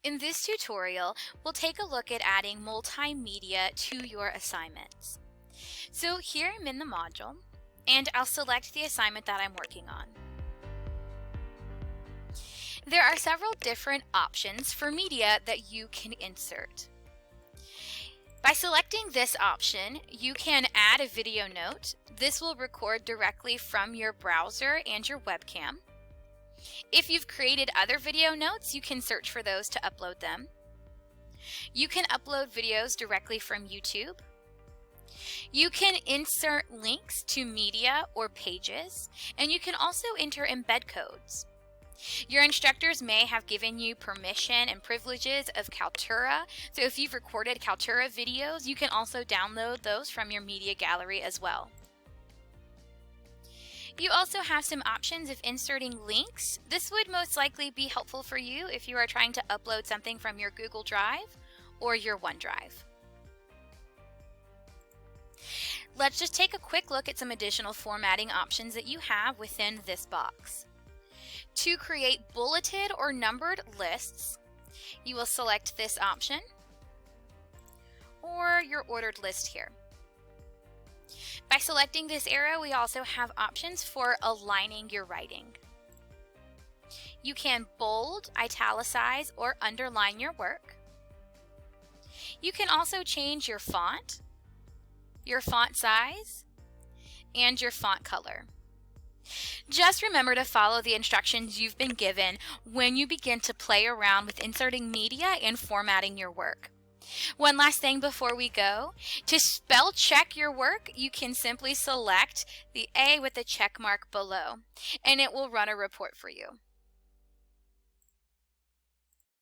In this tutorial, we'll take a look at adding multimedia to your assignments. So here I'm in the module, and I'll select the assignment that I'm working on. There are several different options for media that you can insert. By selecting this option, you can add a video note. This will record directly from your browser and your webcam. If you've created other video notes, you can search for those to upload them. You can upload videos directly from YouTube. You can insert links to media or pages, and you can also enter embed codes. Your instructors may have given you permission and privileges of Kaltura, so if you've recorded Kaltura videos, you can also download those from your media gallery as well. You also have some options of inserting links. This would most likely be helpful for you if you are trying to upload something from your Google Drive or your OneDrive. Let's just take a quick look at some additional formatting options that you have within this box. To create bulleted or numbered lists, you will select this option or your ordered list here. By selecting this arrow, we also have options for aligning your writing. You can bold, italicize, or underline your work. You can also change your font size, and your font color. Just remember to follow the instructions you've been given when you begin to play around with inserting media and formatting your work. One last thing before we go, to spell check your work, you can simply select the A with the check mark below, and it will run a report for you.